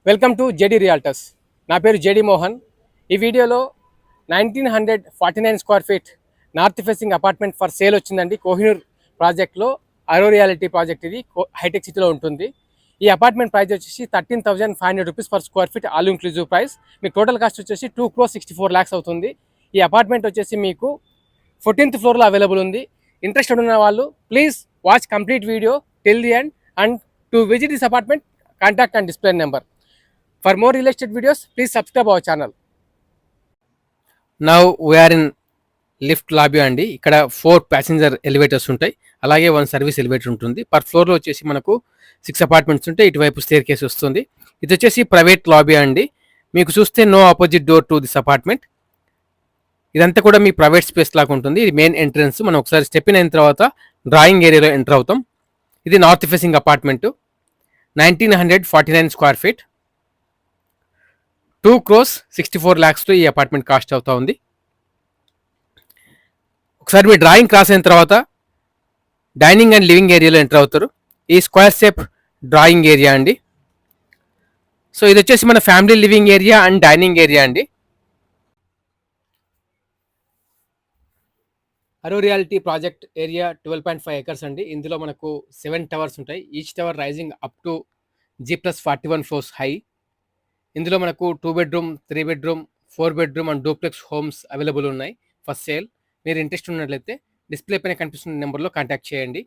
Welcome to JD realtors. నా పేరు JD Mohan. ఈ వీడియోలో 1949 square feet north facing apartment for sale వచ్చిందండి. కోహినూర్ ప్రాజెక్ట్లో అరో రియాలిటీ ప్రాజెక్ట్ ఇది హైటెక్ సిటీలో ఉంటుంది. ఈ అపార్ట్మెంట్ ప్రైస్ వచ్చేసి 13,500 rupees per square feet all inclusive price. మీకు టోటల్ కాస్ట్ వచ్చేసి 2,64 lakhs అవుతుంది. ఈ అపార్ట్మెంట్ వచ్చేసి మీకు 14th ఫ్లోర్లో అవైలబుల్ ఉంది. ఇంట్రెస్టెడ్ ఉన్న వాళ్ళు please watch complete video till the end and to visit this apartment contact and display number. For more real estate videos, please subscribe our channel. Now we are in lift lobby అండి. ఇక్కడ 4 passenger elevators ఉంటాయి, అలాగే 1 service elevator ఉంటుంది. Per ఫ్లోర్లో వచ్చేసి మనకు 6 apartments ఉంటాయి. ఇటువైపు స్టేర్ కేస్ వస్తుంది. ఇది వచ్చేసి ప్రైవేట్ లాబీ అండి. మీకు చూస్తే no opposite door to this apartment. ఇదంతా కూడా మీ ప్రైవేట్ స్పేస్ లాగా ఉంటుంది. ఇది మెయిన్ ఎంట్రన్స్. మనం ఒకసారి స్టెప్ ఇన్ అయిన తర్వాత డ్రాయింగ్ ఏరియాలో ఎంటర్ అవుతాం. ఇది north facing apartment, 1949 square feet, 2,64 lakhsతో ఈ అపార్ట్మెంట్ కాస్ట్ అవుతా ఉంది. ఒకసారి మీ డ్రాయింగ్ క్రాస్ అయిన తర్వాత డైనింగ్ అండ్ లివింగ్ ఏరియాలో ఎంటర్ అవుతారు. ఈ స్క్వేర్ షేప్ డ్రాయింగ్ ఏరియా అండి. సో ఇది వచ్చేసి మన family living area and dining area అండి. Aro reality project area 12.5 acres అండి. ఇందులో మనకు 7 towers ఉంటాయి. Each tower rising up to G+41 floors high. ఇందులో మనకు 2 bedroom, 3 bedroom, 4 bedroom and duplex homes available ఉన్నాయి ఫర్ సేల్. మీరు ఇంట్రెస్ట్ ఉన్నట్లయితే డిస్ప్లే పైన కనిపిస్తున్న నెంబర్లో కాంటాక్ట్ చేయండి.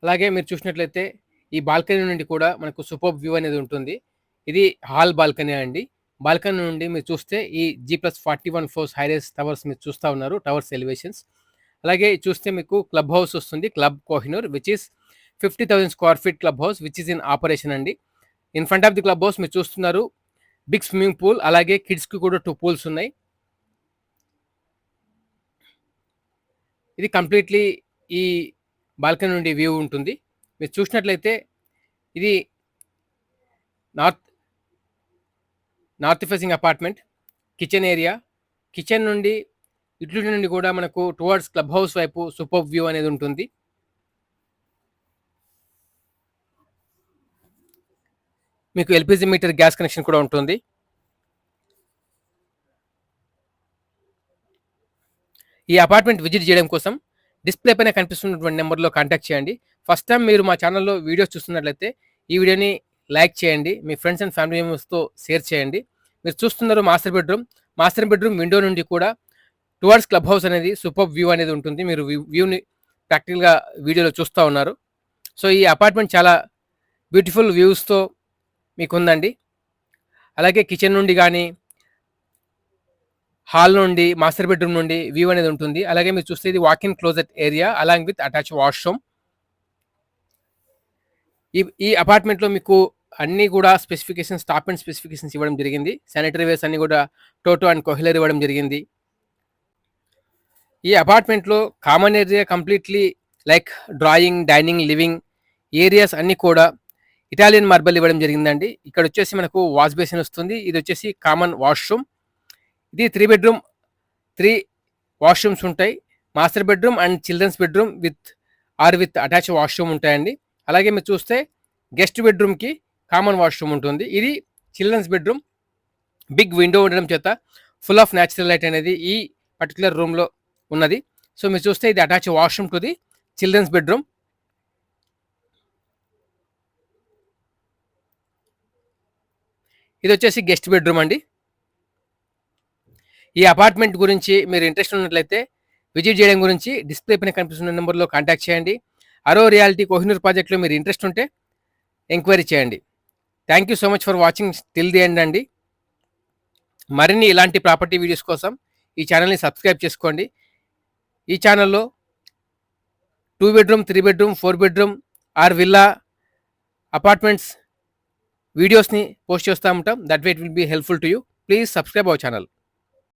అలాగే మీరు చూసినట్లయితే ఈ బాల్కనీ నుండి కూడా మనకు సూపర్ వ్యూ అనేది ఉంటుంది. ఇది హాల్ బాల్కనీ అండి. బాల్కనీ నుండి మీరు చూస్తే ఈ G+41 floors హైరైజ్ టవర్స్ మీరు చూస్తూ ఉన్నారు, టవర్స్ ఎలివేషన్స్. అలాగే చూస్తే మీకు క్లబ్ హౌస్ వస్తుంది, club Kohinoor, which is 50,000 square feet club house which is in operation అండి. In front of the club house మీరు చూస్తున్నారు బిగ్ స్విమ్మింగ్ పూల్, అలాగే కిడ్స్కి కూడా 2 pools ఉన్నాయి. ఇది కంప్లీట్లీ ఈ బాల్కనీ నుండి వ్యూ ఉంటుంది. మీరు చూసినట్లయితే ఇది north facing apartment. Kitchen area, kitchen నుండి ఇట్లు నుండి కూడా మనకు టువర్డ్స్ క్లబ్ హౌస్ వైపు సూపర్ వ్యూ అనేది ఉంటుంది. మీకు ఎల్పిజి మీటర్ గ్యాస్ కనెక్షన్ కూడా ఉంటుంది. ఈ అపార్ట్మెంట్ విజిట్ చేయడం కోసం డిస్ప్లే పైన కనిపిస్తున్నటువంటి నెంబర్లో కాంటాక్ట్ చేయండి. ఫస్ట్ టైం మీరు మా ఛానల్లో వీడియోస్ చూస్తున్నట్లయితే ఈ వీడియోని లైక్ చేయండి, మీ ఫ్రెండ్స్ అండ్ ఫ్యామిలీ మెంబర్స్తో షేర్ చేయండి. మీరు చూస్తున్నారు మాస్టర్ బెడ్రూమ్ విండో నుండి కూడా టువర్డ్స్ క్లబ్ హౌస్ అనేది సూపర్ వ్యూ అనేది ఉంటుంది. మీరు వ్యూని ప్రాక్టికల్గా వీడియోలో చూస్తూ ఉన్నారు. సో ఈ అపార్ట్మెంట్ చాలా బ్యూటిఫుల్ వ్యూస్తో మీకు ఉందండి. అలాగే కిచెన్ నుండి కానీ హాల్ నుండి మాస్టర్ బెడ్రూమ్ నుండి వ్యూ అనేది ఉంటుంది. అలాగే మీరు చూస్తే ఇది walk in closet area along with attach washroom. ఈ అపార్ట్మెంట్లో మీకు అన్నీ కూడా స్పెసిఫికేషన్స్, టాప్ అండ్ స్పెసిఫికేషన్స్ ఇవ్వడం జరిగింది. శానిటరీ వేస్ అన్ని కూడా టోటో అండ్ కోహిలర్ ఇవ్వడం జరిగింది. ఈ అపార్ట్మెంట్లో common area completely like drawing, dining, living areas అన్నీ కూడా ఇటాలియన్ మార్బల్ ఇవ్వడం జరిగిందండి. ఇక్కడ వచ్చేసి మనకు వాష్ బేసిన్ వస్తుంది. ఇది వచ్చేసి కామన్ వాష్రూమ్. ఇది 3 bedroom, 3 washrooms ఉంటాయి. Master bedroom and children's bedroom with attach washroom ఉంటాయండి. అలాగే మీరు చూస్తే గెస్ట్ బెడ్రూమ్కి కామన్ వాష్రూమ్ ఉంటుంది. ఇది చిల్డ్రన్స్ బెడ్రూమ్. బిగ్ విండో ఉండడం చేత ఫుల్ ఆఫ్ న్యాచురల్ లైట్ అనేది ఈ పర్టికులర్ రూమ్లో ఉన్నది. సో మీరు చూస్తే ఇది attach washroom to the children's bedroom. ఇది వచ్చేసి గెస్ట్ బెడ్రూమ్ అండి. ఈ అపార్ట్మెంట్ గురించి మీరు ఇంట్రెస్ట్ ఉన్నట్లయితే విజిట్ చేయడం గురించి డిస్ప్లే పైన కనిపిస్తున్న నెంబర్లో కాంటాక్ట్ చేయండి. అరో రియాలిటీ కోహినూర్ ప్రాజెక్ట్లో మీరు ఇంట్రెస్ట్ ఉంటే ఎంక్వైరీ చేయండి. Thank you so much for watching till the end అండి. మరిన్ని ఇలాంటి ప్రాపర్టీ వీడియోస్ కోసం ఈ ఛానల్ని సబ్స్క్రైబ్ చేసుకోండి. ఈ ఛానల్లో 2 bedroom, 3 bedroom, 4 bedroom or villa apartments వీడియోస్ని పోస్ట్ చేస్తూ ఉంటాం. That way it will be helpful to you. Please subscribe our channel.